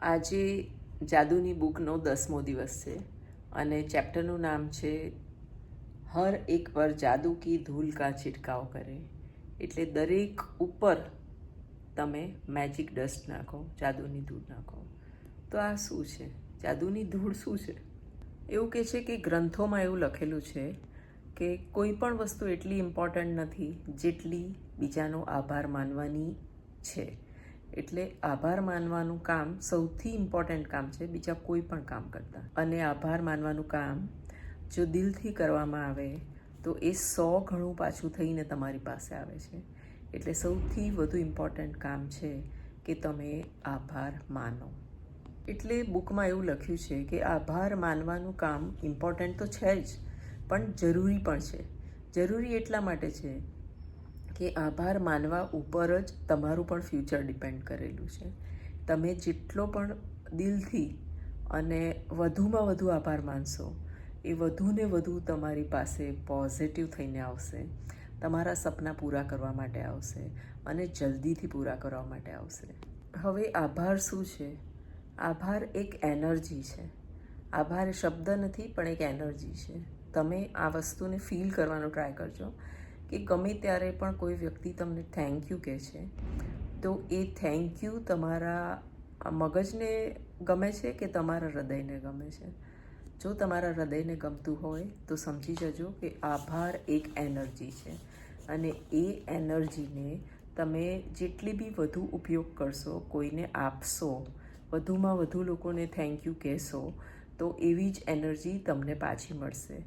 આજે જાદુની બુકનો 10મો દિવસ છે અને ચેપ્ટરનું નામ છે હર એક પર જાદુ કી ધૂલ કા છિટકાવ કરે. એટલે દરેક ઉપર તમે મેજિક ડસ્ટ નાખો, જાદુની ધૂળ નાખો. તો આ શું છે? જાદુની ધૂળ શું છે? એવું કહે છે કે ગ્રંથોમાં એવું લખેલું છે કે કોઈ પણ વસ્તુ એટલી ઇમ્પોર્ટન્ટ નથી જેટલી બીજાનો આભાર માનવાની છે. એટલે આભાર માનવાનું કામ સૌથી ઇમ્પોર્ટન્ટ કામ છે બીજા કોઈ પણ કામ કરતાં. અને આભાર માનવાનું કામ જો દિલથી કરવામાં આવે તો એ 100 ગણું પાછું થઈને તમારી પાસે આવે છે. એટલે સૌથી વધુ ઇમ્પોર્ટન્ટ કામ છે કે તમે આભાર માનો. એટલે બુકમાં એવું લખ્યું છે કે આભાર માનવાનું કામ ઇમ્પોર્ટન્ટ તો છે જ, પણ જરૂરી પણ છે. જરૂરી એટલા માટે છે કે આભાર માનવા ઉપર જ તમારું પણ ફ્યુચર ડિપેન્ડ કરેલું છે. તમે જેટલો પણ દિલથી અને વધુમાં વધુ આભાર માનશો એ વધુને વધુ તમારી પાસે પોઝિટિવ થઈને આવશે, તમારા સપના પૂરા કરવા માટે આવશે અને જલ્દીથી પૂરા કરવા માટે આવશે. હવે આભાર શું છે? આભાર એક એનર્જી છે. આભાર શબ્દ નથી, પણ એક એનર્જી છે. તમે આ વસ્તુને ફીલ કરવાનો ટ્રાય કરજો કે ગમે ત્યારે પણ કોઈ વ્યક્તિ તમને થેન્ક યુ કહે છે તો એ થેન્ક યુ તમારા મગજને ગમે છે કે તમારા હૃદયને ગમે છે? જો તમારા હૃદયને ગમતું હોય તો સમજી જજો કે આભાર એક એનર્જી છે અને એ એનર્જીને તમે જેટલી બી વધુ ઉપયોગ કરશો, કોઈને આપશો, વધુમાં વધુ લોકોને થેન્ક યુ કહેશો તો એવી જ એનર્જી તમને પાછી મળશે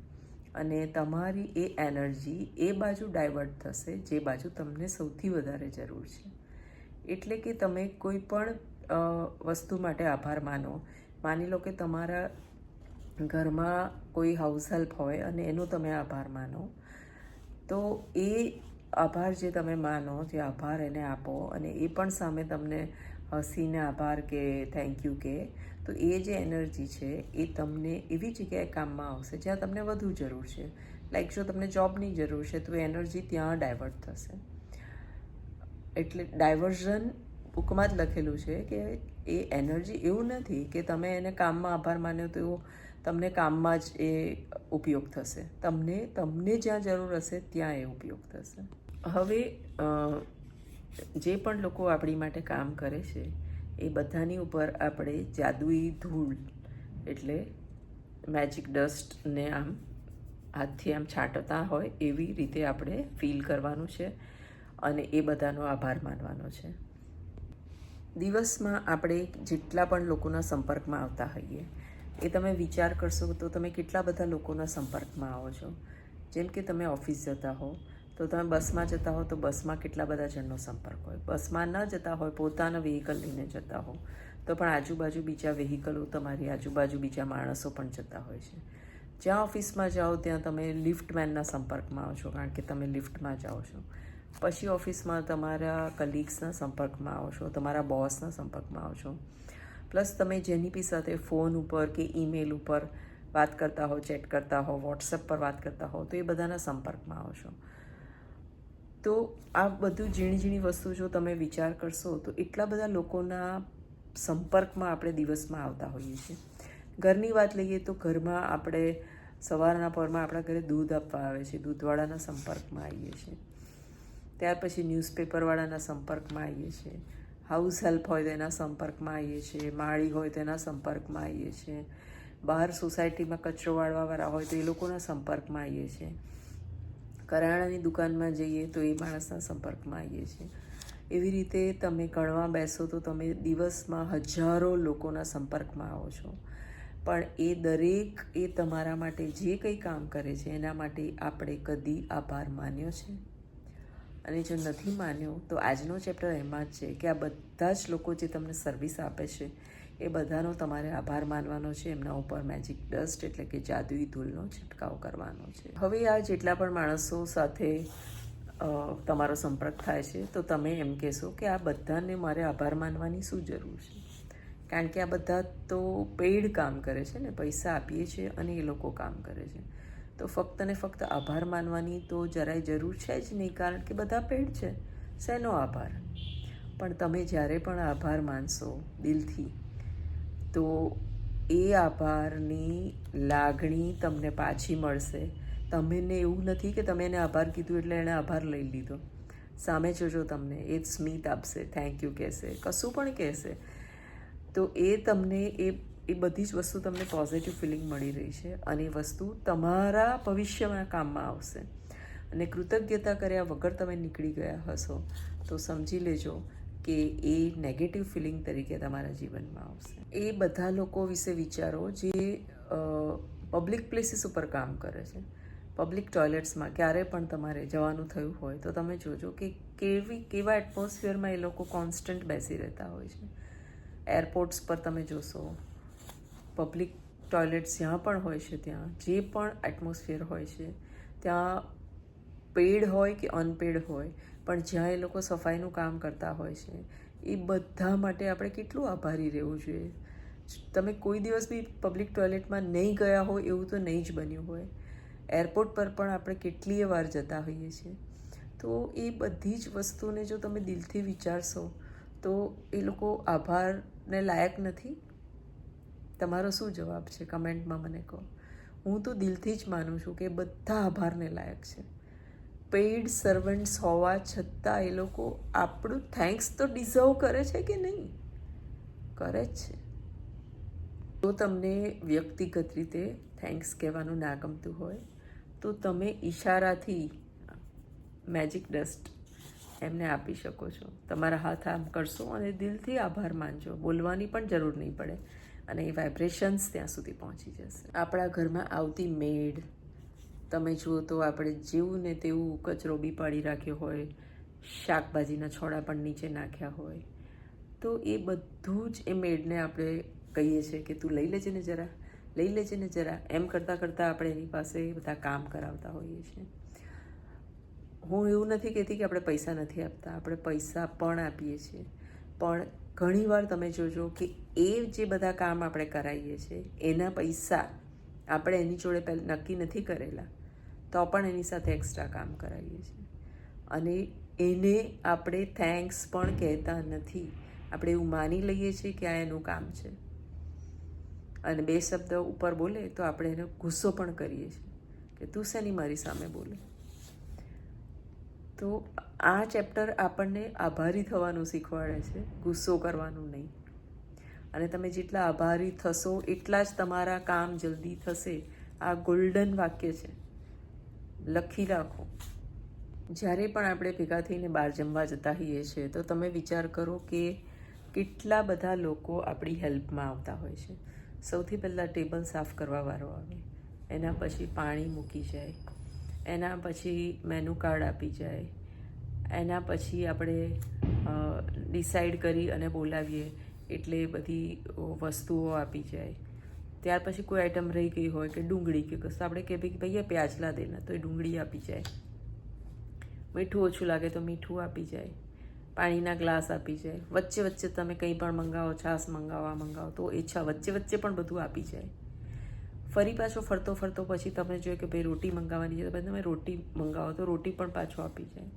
અને તમારી એ એનર્જી એ બાજુ ડાયવર્ટ થશે જે બાજુ તમને સૌથી વધારે જરૂર છે. એટલે કે તમે કોઈ પણ વસ્તુ માટે આભાર માનો. માની લો કે તમારા ઘરમાં કોઈ હાઉસ હેલ્પ હોય અને એનો તમે આભાર માનો, તો એ આભાર જે તમે માનો, જે આભાર એને આપો અને એ પણ સામે તમને હસીને આભાર કે થેન્ક યુ કે, તો એ જે એનર્જી છે એ તમને એવી જગ્યાએ કામમાં આવશે જ્યાં તમને વધુ જરૂર છે. લાઈક જો તમને જોબની જરૂર છે તો એ એનર્જી ત્યાં ડાયવર્ટ થશે. એટલે ડાયવર્ઝન બુકમાં જ લખેલું છે કે એ એનર્જી એવું નથી કે તમે એને કામમાં આભાર માન્યો તો તમને કામમાં જ એ ઉપયોગ થશે. તમને જ્યાં જરૂર હશે ત્યાં એ ઉપયોગ થશે. હવે જે પણ લોકો આપણી માટે કામ કરે છે એ બધાની ઉપર આપણે જાદુઈ ધૂળ એટલે મેજિક ડસ્ટને આમ હાથથી આમ છાંટતા હોય એવી રીતે આપણે ફીલ કરવાનું છે અને એ બધાનો આભાર માનવાનો છે. દિવસમાં આપણે જેટલા પણ લોકોના સંપર્કમાં આવતા હોઈએ એ તમે વિચાર કરશો તો તમે કેટલા બધા લોકોના સંપર્કમાં આવો છો. જેમ કે તમે ઓફિસ જતા હો તો તમે બસમાં જતા હો તો બસમાં કેટલા બધા જણનો સંપર્ક હોય. બસમાં ન જતા હોય, પોતાના વ્હીકલ લઈને જતા હો તો પણ આજુબાજુ બીજા વ્હીકલો, તમારી આજુબાજુ બીજા માણસો પણ જતા હોય છે. જ્યાં ઓફિસમાં જાઓ ત્યાં તમે લિફ્ટમેનના સંપર્કમાં આવો છો કારણ કે તમે લિફ્ટમાં જાઓ છો. પછી ઓફિસમાં તમારા કલીગ્સના સંપર્કમાં આવો છો, તમારા બોસના સંપર્કમાં આવો છો. પ્લસ તમે જેની બી સાથે ફોન ઉપર કે ઈમેલ ઉપર વાત કરતા હો, ચેટ કરતા હો, વોટ્સએપ પર વાત કરતા હો તો એ બધાના સંપર્કમાં આવો છો. તો આ બધું ઝીણી ઝીણી વસ્તુ જો તમે વિચાર કરશો તો એટલા બધા લોકોના સંપર્કમાં આપણે દિવસમાં આવતા હોઈએ છીએ. ઘરની વાત લઈએ તો ઘરમાં આપણે સવારના પરમાં આપણા ઘરે દૂધ આપવા આવે છે, દૂધવાળાના સંપર્કમાં આવીએ છીએ. ત્યાર પછી ન્યૂઝપેપરવાળાના સંપર્કમાં આવીએ છીએ. હાઉસ હેલ્પ હોય તો એના સંપર્કમાં આવીએ છીએ. માળી હોય તો એના સંપર્કમાં આવીએ છીએ. બહાર સોસાયટીમાં કચરો વાળવાવાળા હોય તો એ લોકોના સંપર્કમાં આવીએ છીએ. કરિયાણાની દુકાનમાં જઈએ તો એ માણસના સંપર્કમાં આવીએ છીએ. એવી રીતે તમે ગણવા બેસો તો તમે દિવસમાં હજારો લોકોના સંપર્કમાં આવો છો. પણ એ દરેક એ તમારા માટે જે કંઈ કામ કરે છે એના માટે આપણે કદી આભાર માન્યો છે? અને જો નથી માન્યો તો આજનો ચેપ્ટર એમાં જ છે કે આ બધા જ લોકો જે તમને સર્વિસ આપે છે એ બધાનો તમારે આભાર માનવાનો છે. એમના ઉપર મેજિક ડસ્ટ એટલે કે જાદુઈ ધૂળનો છંટકાવ કરવાનો છે. હવે આ જેટલા પણ માણસો સાથે તમારો સંપર્ક થાય છે તો તમે એમ કહેશો કે આ બધાને મારે આભાર માનવાની શું જરૂર છે? કારણ કે આ બધા તો પેઇડ કામ કરે છે ને, પૈસા આપીએ છીએ અને એ લોકો કામ કરે છે. તો ફક્ત ને ફક્ત આભાર માનવાની તો જરાય જરૂર છે જ નહીં કારણ કે બધા પેઇડ છે. શેનો આભાર? પણ તમે જ્યારે પણ આભાર માનશો દિલથી તો એ આભારની લાગણી તમને પાછી મળશે. તમને એવું નથી કે તમે એને આભાર કીધું એટલે એણે આભાર લઈ લીધો. સામે જોજો તમને એ સ્મિત આપશે, થેન્ક યુ કહેશે, કશું પણ કહેશે. તો એ તમને એ બધી જ વસ્તુ તમને પોઝિટિવ ફિલિંગ મળી રહી છે અને એ વસ્તુ તમારા ભવિષ્યમાં કામમાં આવશે. અને કૃતજ્ઞતા કર્યા વગર તમે નીકળી ગયા હશો તો સમજી લેજો કે એ નેગેટિવ ફિલિંગ તરીકે તમારા જીવનમાં આવશે. એ બધા લોકો વિશે વિચારો જે પબ્લિક પ્લેસીસ ઉપર કામ કરે છે. પબ્લિક ટોયલેટ્સમાં ક્યારે પણ તમારે જવાનું થયું હોય તો તમે જોજો કે કેવા એટમોસ્ફિયરમાં એ લોકો કોન્સ્ટન્ટ બેસી રહેતા હોય છે. એરપોર્ટ્સ પર તમે જોશો, પબ્લિક ટોયલેટ્સ જ્યાં પણ હોય છે ત્યાં જે પણ એટમોસ્ફિયર હોય છે ત્યાં પેડ હોય કે અનપેડ હોય પણ જ્યાં એ લોકો સફાઈનું કામ કરતા હોય છે એ બધા માટે આપણે કેટલું આભારી રહેવું જોઈએ. તમે કોઈ દિવસ બી પબ્લિક ટોયલેટમાં નહીં ગયા હોય એવું તો નહીં જ બન્યું હોય. એરપોર્ટ પર પણ આપણે કેટલીય વાર જતા હોઈએ છીએ. તો એ બધી જ વસ્તુને જો તમે દિલથી વિચારશો તો એ લોકો આભારને લાયક નથી. તમારો શું જવાબ છે કમેન્ટમાં મને કહો. હું તો દિલથી જ માનું છું કે બધા આભારને લાયક છે. પેઇડ સર્વન્ટ્સ હોવા છતાં એ લોકો આપણું થેન્ક્સ તો ડિઝર્વ કરે છે કે નહીં? કરે જ છે. જો તમને વ્યક્તિગત રીતે થેન્ક્સ કહેવાનું ના ગમતું હોય તો તમે ઈશારાથી મેજિક ડસ્ટ એમને આપી શકો છો. તમારા હાથ આમ કરશો અને દિલથી આભાર માનજો. બોલવાની પણ જરૂર નહીં પડે અને એ વાઇબ્રેશન્સ ત્યાં સુધી પહોંચી જશે. આપણા ઘરમાં આવતી મેડ તમે જુઓ તો આપણે જેવું ને તેવું કચરો બી પાડી રાખ્યો હોય, શાકભાજીના છોડા પણ નીચે નાખ્યા હોય, તો એ બધું જ એ મેડને આપણે કહીએ છીએ કે તું લઈ લેજે ને જરા, લઈ લેજે ને જરા, એમ કરતાં કરતાં આપણે એની પાસે બધા કામ કરાવતા હોઈએ છીએ. હું એવું નથી કહેતી કે આપણે પૈસા નથી આપતા, આપણે પૈસા પણ આપીએ છીએ. પણ ઘણીવાર તમે જોજો કે એ જે બધા કામ આપણે કરાવીએ છીએ એના પૈસા આપણે એની જોડે પહેલાં નક્કી નથી કરેલા તો પણ એની સાથે એક્સ્ટ્રા કામ કરાવીએ છીએ અને એને આપણે થેન્ક્સ પણ કહેતા નથી. આપણે એવું માની લઈએ છીએ કે આ એનું કામ છે અને બે શબ્દ ઉપર બોલે તો આપણે એનો ગુસ્સો પણ કરીએ છીએ કે તું શેની મારી સામે બોલે. તો આ ચેપ્ટર આપણને આભારી થવાનું શીખવાડે છે, ગુસ્સો કરવાનું નહીં. અને તમે જેટલા આભારી થશો એટલા જ તમારા કામ જલ્દી થશે. આ ગોલ્ડન વાક્ય છે, લખી રાખો. જ્યારે પણ આપણે ભેગા થઈને બહાર જમવા જતા હોઈએ છીએ તો તમે વિચાર કરો કે કેટલા બધા લોકો આપણી હેલ્પમાં આવતા હોય છે. સૌથી પહેલાં ટેબલ સાફ કરવાવાળો આવે, એના પછી પાણી મૂકી જાય, એના પછી મેનુ કાર્ડ આપી જાય, એના પછી આપણે ડિસાઈડ કરી અને બોલાવીએ એટલે બધી વસ્તુઓ આપી જાય. ત્યાર પછી કોઈ આઈટમ રહી ગઈ હોય કે ડુંગળી કે કશું આપણે કે ભાઈ પ્યાજ લા દેના તો એ ડુંગળી આપી જાય. મીઠું ઓછું લાગે તો મીઠું આપી જાય, પાણીના ગ્લાસ આપી જાય. વચ્ચે વચ્ચે તમે કંઈ પણ મંગાવો, છાશ મંગાવો, આ મંગાવો તો વચ્ચે વચ્ચે પણ બધું આપી જાય. ફરી પાછો ફરતો ફરતો પછી તમે જોઈએ કે ભાઈ રોટી મંગાવવાની છે તો તમે રોટી મંગાવો તો રોટી પણ પાછો આપી જાય.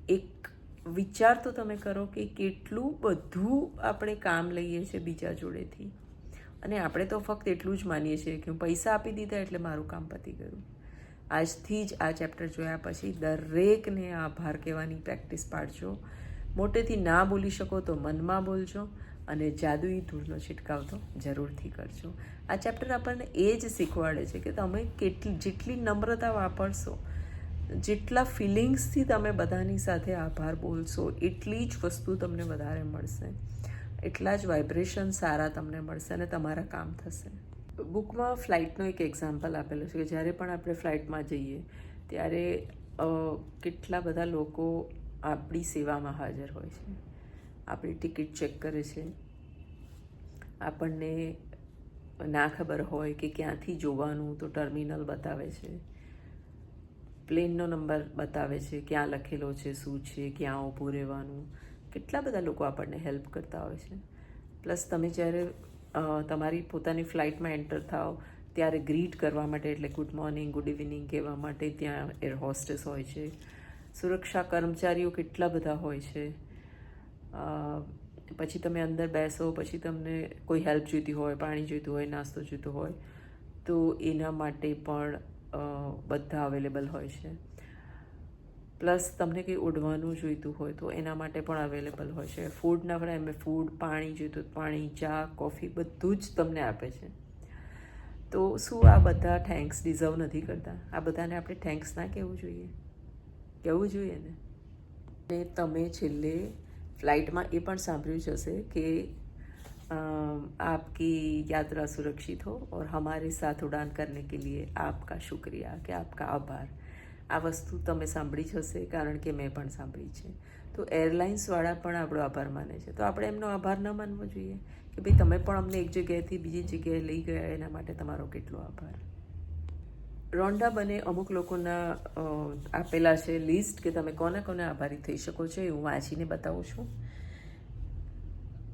એક વિચાર તો તમે કરો કે કેટલું બધું આપણે કામ લઈએ છીએ બીજા જોડેથી અને આપણે તો ફક્ત એટલું જ માનીએ છીએ કે હું પૈસા આપી દીધા એટલે મારું કામ પતી ગયું. આજથી જ આ ચેપ્ટર જોયા પછી દરેકને આભાર કહેવાની પ્રેક્ટિસ પાડજો. મોટેથી ના બોલી શકો તો મનમાં બોલજો અને જાદુઈ ધૂળનો છંટકાવ તો જરૂરથી કરજો. આ ચેપ્ટર આપણને એ જ શીખવાડે છે કે તમે જેટલી નમ્રતા વાપરશો, જેટલા ફિલિંગ્સથી તમે બધાની સાથે આભાર બોલશો એટલી જ વસ્તુ તમને વધારે મળશે, એટલા જ વાઇબ્રેશન સારા તમને મળશે અને તમારા કામ થશે. બુકમાં ફ્લાઇટનો એક એક્ઝામ્પલ આપેલો છે કે જ્યારે પણ આપણે ફ્લાઇટમાં જઈએ ત્યારે કેટલા બધા લોકો આપણી સેવામાં હાજર હોય છે. આપણી ટિકિટ ચેક કરે છે, આપણને ના ખબર હોય કે ક્યાંથી જોવાનું તો ટર્મિનલ બતાવે છે, પ્લેનનો નંબર બતાવે છે, ક્યાં લખેલો છે, શું છે, ક્યાં ઊભું રહેવાનું. કેટલા બધા લોકો આપણને હેલ્પ કરતા હોય છે. પ્લસ તમે જ્યારે તમારી પોતાની ફ્લાઇટમાં એન્ટર થાઓ ત્યારે ગ્રીટ કરવા માટે એટલે ગુડ મોર્નિંગ, ગુડ ઇવનિંગ કહેવા માટે ત્યાં એર હોસ્ટેસ હોય છે. સુરક્ષા કર્મચારીઓ કેટલા બધા હોય છે. પછી તમે અંદર બેસો, પછી તમને કોઈ હેલ્પ જોઈતી હોય, પાણી જોઈતું હોય, નાસ્તો જોઈતો હોય, તો એના માટે પણ બધા અવેલેબલ હોય છે. પ્લસ તમને કંઈ ઓઢવાનું જોઈતું હોય તો એના માટે પણ અવેલેબલ હોય છે. ફૂડના પણ એમ ફૂડ, પાણી જોઈતું પાણી, ચા, કોફી બધું જ તમને આપે છે. તો શું આ બધા થેન્ક્સ ડિઝર્વ નથી કરતા? આ બધાને આપણે થેન્ક્સ ના કહેવું જોઈએ? કહેવું જોઈએ ને. અને તમે છેલ્લે ફ્લાઇટમાં એ પણ સાંભળ્યું જ હશે કે आपकी यात्रा सुरक्षित हो और हमारे साथ उड़ान करने के लिए आपका शुक्रिया કે આપકા આભાર. આ વસ્તુ તમે સાંભળી જ હશે, કારણ કે મેં પણ સાંભળી છે. તો એરલાઇન્સવાળા પણ આપણો આભાર માને છે, તો આપણે એમનો આભાર ન માનવો જોઈએ કે ભાઈ તમે પણ અમને એક જગ્યાએથી બીજી જગ્યાએ લઈ ગયા, એના માટે તમારો કેટલો આભાર. રોન્ડા બને અમુક લોકોના આપેલા છે લિસ્ટ કે તમે કોને કોને આભારી થઈ શકો છો, એ હું વાંચીને બતાવું છું.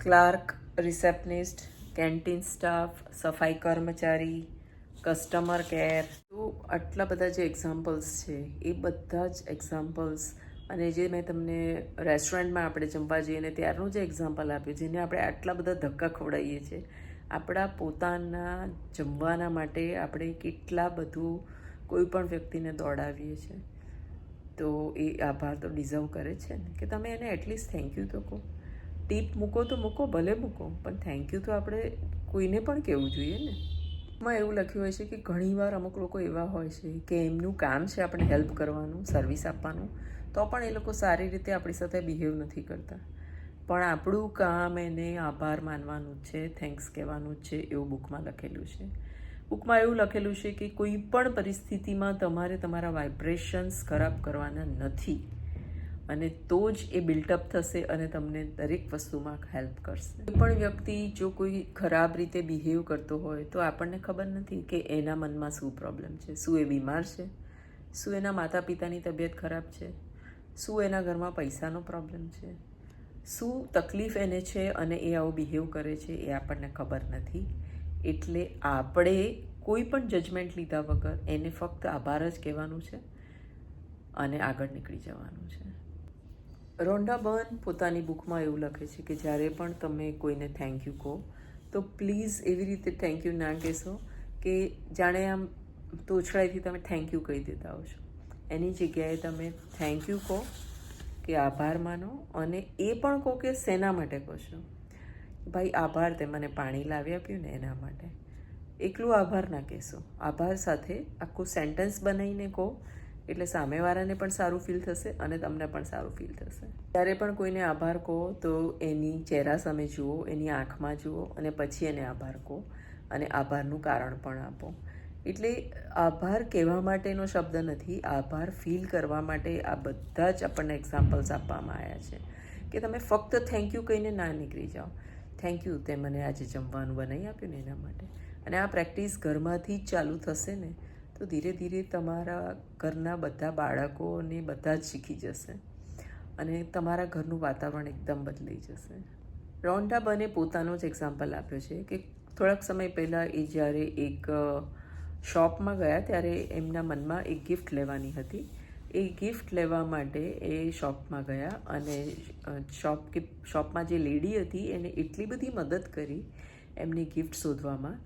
ક્લાર્ક, રિસેપ્શનિસ્ટ, કેન્ટીન સ્ટાફ, સફાઈ કર્મચારી, કસ્ટમર કેર. તો આટલા બધા જે એક્ઝામ્પલ્સ છે એ બધા જ એક્ઝામ્પલ્સ, અને જે મેં તમને રેસ્ટોરન્ટમાં આપણે જમવા જઈએ ને ત્યારનું જે એક્ઝામ્પલ આપ્યું, જેને આપણે આટલા બધા ધક્કા ખવડાવીએ છીએ, આપણા પોતાના જમવાના માટે આપણે કેટલા બધું કોઈ પણ વ્યક્તિને દોડાવીએ છીએ, તો એ આભાર તો ડિઝર્વ કરે છે ને કે તમે એને એટલીસ્ટ થેન્ક યુ તો કહો. ટીપ મૂકો તો મૂકો, ભલે મૂકો, પણ થેન્ક યુ તો આપણે કોઈને પણ કહેવું જોઈએ ને. માં એવું લખ્યું હોય છે કે ઘણીવાર અમુક લોકો એવા હોય છે કે એમનું કામ છે આપણે હેલ્પ કરવાનું, સર્વિસ આપવાનું, તો પણ એ લોકો સારી રીતે આપણી સાથે બિહેવ નથી કરતા. પણ આપણું કામ એને આભાર માનવાનું જ છે, થેન્ક્સ કહેવાનું જ છે, એવું બુકમાં લખેલું છે. બુકમાં એવું લખેલું છે કે કોઈ પણ પરિસ્થિતિમાં તમારે તમારા વાઇબ્રેશન્સ ખરાબ કરવાના નથી, અને તો જ એ બિલ્ટઅપ થશે અને તમને દરેક વસ્તુમાં હેલ્પ કરશે. કોઈ પણ વ્યક્તિ જો કોઈ ખરાબ રીતે બિહેવ કરતો હોય તો આપણને ખબર નથી કે એના મનમાં શું પ્રોબ્લેમ છે. શું એ બીમાર છે? શું એના માતા પિતાની તબિયત ખરાબ છે? શું એના ઘરમાં પૈસાનો પ્રોબ્લેમ છે? શું તકલીફ એને છે અને એ આવું બિહેવ કરે છે, એ આપણને ખબર નથી. એટલે આપણે કોઈ પણ જજમેન્ટ લીધા વગર એને ફક્ત આભાર જ કહેવાનું છે અને આગળ નીકળી જવાનું છે. રોન્ડા બર્ન પોતાની બુકમાં એવું લખે છે કે જ્યારે પણ તમે કોઈને થેન્ક યુ કહો તો પ્લીઝ એવી રીતે થેન્ક યુ ના કહેશો કે જાણે આમ તોછડાઈથી તમે થેન્ક યુ કહી દેતા હો છો. એની જગ્યાએ તમે થેન્ક યુ કહો કે આભાર માનો, અને એ પણ કહો કે શેના માટે કહો છો. ભાઈ આભાર, તે મને પાણી લાવી આપ્યું ને એના માટે. એકલું આભાર ના કહેશો, આભાર સાથે આખું સેન્ટેન્સ બનાવીને કહો, એટલે સામેવાળાને પણ સારું ફીલ થશે અને તમને પણ સારું ફીલ થશે. જ્યારે પણ કોઈને આભાર કહો તો એની ચહેરા સામે જુઓ, એની આંખમાં જુઓ, અને પછી એને આભાર કહો, અને આભારનું કારણ પણ આપો. એટલે આભાર કહેવા માટેનો શબ્દ નથી, આભાર ફીલ કરવા માટે આ બધા જ આપણને એક્ઝામ્પલ્સ આપવામાં આવ્યા છે કે તમે ફક્ત થેન્ક યુ કહીને ના નીકળી જાઓ. થેન્ક યુ, તે મને આજે જમવાનું બનાવી આપ્યું ને એના માટે. અને આ પ્રેક્ટિસ ઘરમાંથી જ ચાલુ થશે ને તો ધીરે ધીરે તમારા ઘરના બધા બાળકોને બધા જ શીખી જશે અને તમારા ઘરનું વાતાવરણ એકદમ બદલાઈ જશે. રોન્ડા બર્ને પોતાનો જ એક્ઝામ્પલ આપ્યો છે કે થોડાક સમય પહેલાં એ જ્યારે એક શોપમાં ગયા ત્યારે એમના મનમાં એક ગિફ્ટ લેવાની હતી. એ ગિફ્ટ લેવા માટે એ શોપમાં ગયા, અને શોપમાં જે લેડી હતી એને એટલી બધી મદદ કરી એમની ગિફ્ટ શોધવામાં,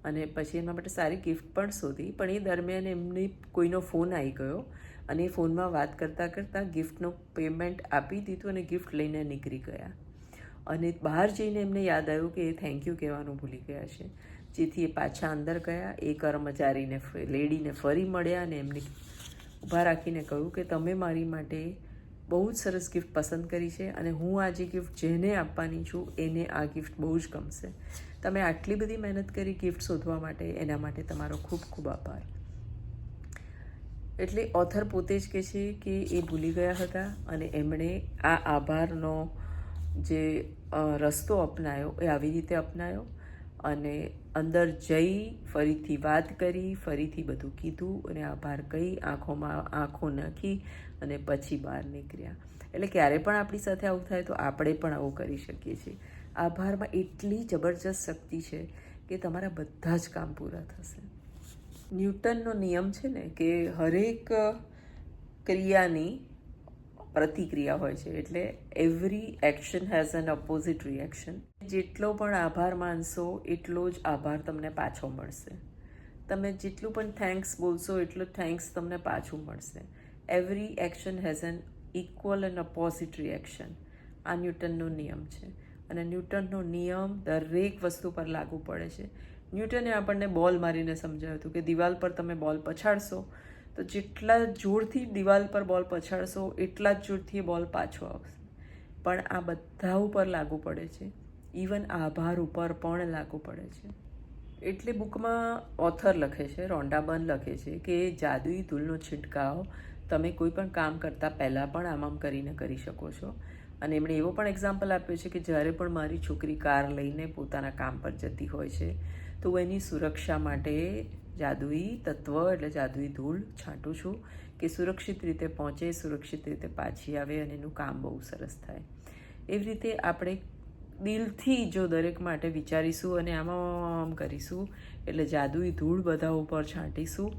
અને પછી એમના માટે સારી ગિફ્ટ પણ શોધી. પણ એ દરમિયાન એમને કોઈનો ફોન આવી ગયો, અને એ ફોનમાં વાત કરતાં કરતાં ગિફ્ટનું પેમેન્ટ આપી દીધું અને ગિફ્ટ લઈને નીકળી ગયા. અને બહાર જઈને એમને યાદ આવ્યું કે એ થેન્ક યુ કહેવાનું ભૂલી ગયા છે. જેથી એ પાછા અંદર ગયા, એ કર્મચારીને લેડીને ફરી મળ્યા અને એમને ઊભા રાખીને કહ્યું કે તમે મારી માટે બહુ જ સરસ ગિફ્ટ પસંદ કરી છે, અને હું આ જે ગિફ્ટ જેને આપવાની છું એને આ ગિફ્ટ બહુ જ ગમશે. તમે આટલી બધી મહેનત કરી ગિફ્ટ શોધવા માટે, એના માટે તમારો ખૂબ ખૂબ આભાર. એટલે ઓથર પોતે જ કહે છે કે એ ભૂલી ગયા હતા અને એમણે આ આભારનો જે રસ્તો અપનાવ્યો એ આવી રીતે અપનાવ્યો, અને અંદર જઈ ફરીથી વાત કરી, ફરીથી બધું કીધું, અને આભાર કહી આંખોમાં આંખો નાખી અને પછી બહાર નીકળ્યા. એટલે ક્યારે પણ આપણી સાથે આવું થાય તો આપણે પણ આવું કરી શકીએ છીએ. આભારમાં એટલી જબરજસ્ત શક્તિ છે કે તમારા બધા જ કામ પૂરા થશે. ન્યૂટનનો નિયમ છે ને કે હરેક ક્રિયાની પ્રતિક્રિયા હોય છે. એટલે every action has N opposite reaction. જેટલો પણ આભાર માનશો એટલો જ આભાર તમને પાછો મળશે. તમે જેટલું પણ થેન્ક્સ બોલશો એટલું થેન્ક્સ તમને પાછું મળશે. Every action has N equal and opposite reaction. આ ન્યૂટનનો નિયમ છે અને ન્યૂટનનો નિયમ દરેક વસ્તુ પર લાગુ પડે છે. ન્યૂટને આપણને બોલ મારીને સમજાવ્યું હતું કે દિવાલ પર તમે બોલ પછાડશો તો જેટલા જોરથી દિવાલ પર બોલ પછાડશો એટલા જ જોરથી બોલ પાછો આવશે. પણ આ બધા ઉપર લાગુ પડે છે. ઇવન આભાર ઉપર પણ લાગુ પડે છે. એટલે બુકમાં ઓથર લખે છે, રોન્ડા બર્ન લખે છે કે જાદુઈ ધૂળનો છંટકાવ તમે કોઈ પણ કામ કરતાં પહેલાં પણ આમ કરીને કરી શકો છો. અને એમણે એવો પણ એક્ઝામ્પલ આપ્યો છે કે જ્યારે પણ મારી છોકરી કાર લઈને પોતાના કામ પર જતી હોય છે તો હું એની સુરક્ષા માટે જાદુઈ તત્વ એટલે જાદુઈ ધૂળ છાંટું છું કે સુરક્ષિત રીતે પહોંચે, સુરક્ષિત રીતે પાછી આવે અને એનું કામ બહુ સરસ થાય. એવી રીતે આપણે દિલથી જો દરેક માટે વિચારીશું અને આમ કરીશું એટલે જાદુઈ ધૂળ બધા ઉપર છાંટીશું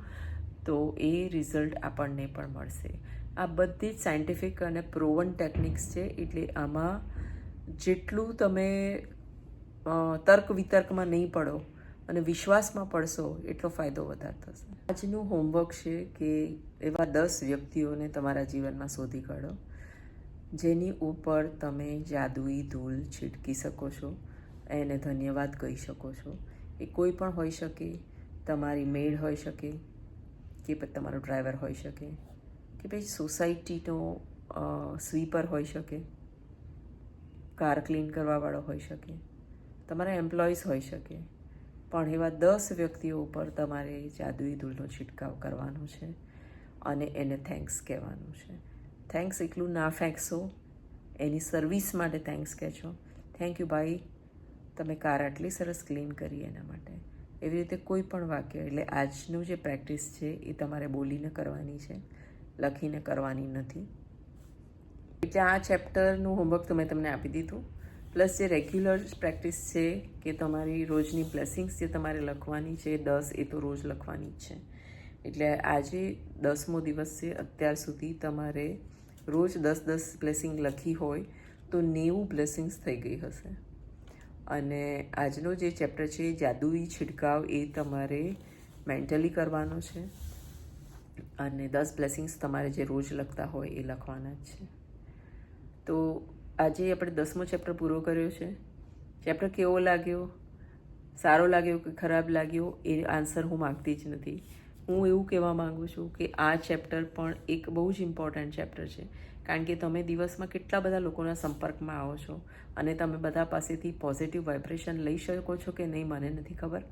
તો એ રિઝલ્ટ આપણને પણ મળશે. આ બધી જ સાયન્ટિફિક અને પ્રોવન ટેકનિક્સ છે. એટલે આમાં જેટલું તમે તર્ક વિતર્કમાં નહીં પડો અને વિશ્વાસમાં પડશો એટલો ફાયદો વધારે થશે. આજનું હોમવર્ક છે કે એવા 10 વ્યક્તિઓને તમારા જીવનમાં શોધી કાઢો જેની ઉપર તમે જાદુઈ ધૂળ છીટકી શકો છો, એને ધન્યવાદ કહી શકો છો. એ કોઈ પણ હોઈ શકે, તમારી મેડ હોઈ શકે કે પછી તમારો ડ્રાઈવર હોઈ શકે કે પછી સોસાયટીનો સ્વીપર હોઈ શકે, કાર ક્લીન કરવાવાળો હોઈ શકે, તમારા એમ્પ્લોઈઝ હોઈ શકે. પણ એવા 10 વ્યક્તિઓ ઉપર તમારે જાદુઈ ધૂળનો છંટકાવ કરવાનો છે અને એને થેન્ક્સ કહેવાનું છે. થેન્ક્સ એકલું ના ફેંકશો, એની સર્વિસ માટે થેન્ક્સ કહેજો. થેન્ક યુ ભાઈ, તમે કાર આટલી સરસ ક્લીન કરી એના માટે. એવી રીતે કોઈ પણ વાક્ય. એટલે આજનું જે પ્રેક્ટિસ છે એ તમારે બોલીને કરવાની છે, લખીને કરવાની નથી. એટલે આ ચેપ્ટરનું હોમવર્ક તો મેં તમને આપી દીધું. પ્લસ જે રેગ્યુલર પ્રેક્ટિસ છે કે તમારી રોજની બ્લેસિંગ્સ જે તમારે લખવાની છે 10 એ તો રોજ લખવાની જ છે. એટલે આજે 10મો દિવસ છે. અત્યાર સુધી તમારે રોજ 10 બ્લેસિંગ લખી હોય તો 90 બ્લેસિંગ્સ થઈ ગઈ હશે. અને આજનો જે ચેપ્ટર છે જાદુઈ છિડકાવ એ તમારે મેન્ટલી કરવાનો છે અને 10 બ્લેસિંગ્સ તમારે જે રોજ લખતા હોય એ લખવાના જ છે. તો આજે આપણે 10મો ચેપ્ટર પૂરો કર્યો છે. ચેપ્ટર કેવો લાગ્યો, સારો લાગ્યો કે ખરાબ લાગ્યો એ આન્સર હું માગતી જ નથી. હું એવું કહેવા માગું છું કે આ ચેપ્ટર પણ એક બહુ જ ઇમ્પોર્ટન્ટ ચેપ્ટર છે. કારણ કે તમે દિવસમાં કેટલા બધા લોકોના સંપર્કમાં આવો છો અને તમે બધા પાસેથી પોઝિટિવ વાઇબ્રેશન લઈ શકો છો કે નહીં મને નથી ખબર.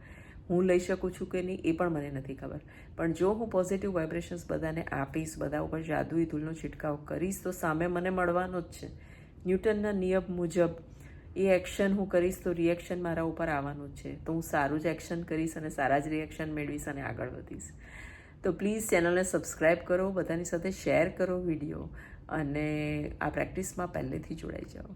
હું લઈ શકું છું કે નહીં એ પણ મને નથી ખબર. પણ જો હું પોઝિટિવ વાઇબ્રેશન્સ બધાને આપીશ, બધા ઉપર જાદુઈ ધૂળનો છંટકાવ કરીશ તો સામે મને મળવાનો જ છે. ન્યૂટનના નિયમ મુજબ એ એક્શન હું કરીશ તો રિએક્શન મારા ઉપર આવવાનું જ છે. તો હું સારું જ એક્શન કરીશ અને સારા જ રિએક્શન મેળવીશ અને આગળ વધીશ. તો પ્લીઝ ચેનલને સબસ્ક્રાઈબ કરો, બધાની સાથે શેર કરો વિડીયો અને આ પ્રેક્ટિસમાં પહેલેથી જોડાઈ જાઓ.